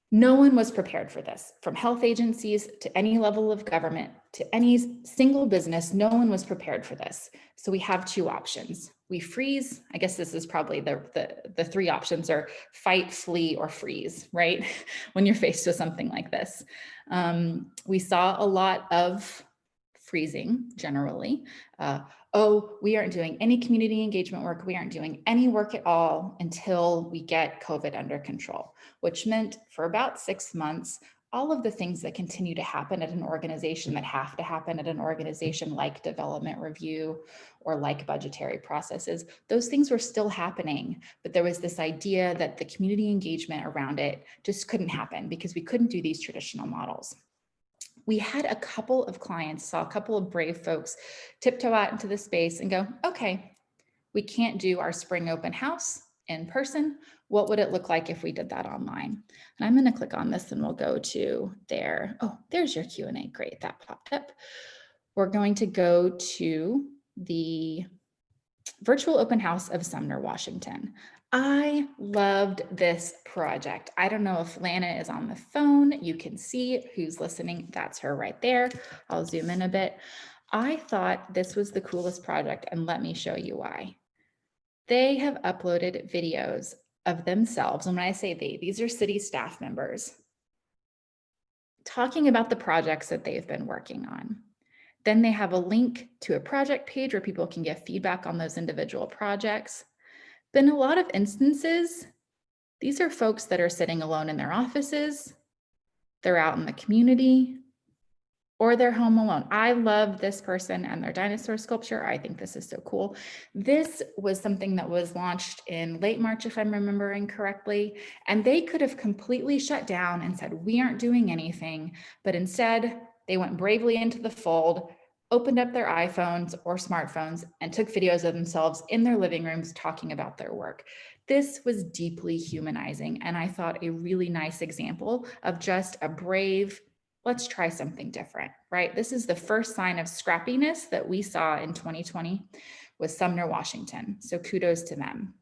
No one was prepared for this, from health agencies to any level of government to any single business. No one was prepared for this. So we have two options. We freeze. I guess this is probably the three options are fight, flee, or freeze, right? When you're faced with something like this. We saw a lot of freezing generally. Oh, we aren't doing any community engagement work. We aren't doing any work at all until we get COVID under control, which meant for about 6 months, all of the things that continue to happen at an organization that have to happen at an organization like development review or like budgetary processes, those things were still happening. But there was this idea that the community engagement around it just couldn't happen because we couldn't do these traditional models. We had a couple of clients, saw a couple of brave folks tiptoe out into the space and go, okay, we can't do our spring open house in person. What would it look like if we did that online? And I'm going to click on this and we'll go to there. Oh, there's your Q&A. Great, that popped up. We're going to go to the virtual open house of Sumner, Washington. I loved this project. I don't know if Lana is on the phone. You can see who's listening. That's her right there. I'll zoom in a bit. I thought this was the coolest project, and let me show you why. They have uploaded videos of themselves, and when I say they, these are city staff members, talking about the projects that they've been working on. Then they have a link to a project page where people can give feedback on those individual projects. But in a lot of instances, these are folks that are sitting alone in their offices, they're out in the community, or they're home alone. I love this person and their dinosaur sculpture. I think this is so cool. This was something that was launched in late March, if I'm remembering correctly, and they could have completely shut down and said, we aren't doing anything, but instead they went bravely into the fold, opened up their iPhones or smartphones and took videos of themselves in their living rooms talking about their work. This was deeply humanizing, and I thought a really nice example of just a brave, let's try something different, right? This is the first sign of scrappiness that we saw in 2020 with Sumner, Washington. So kudos to them.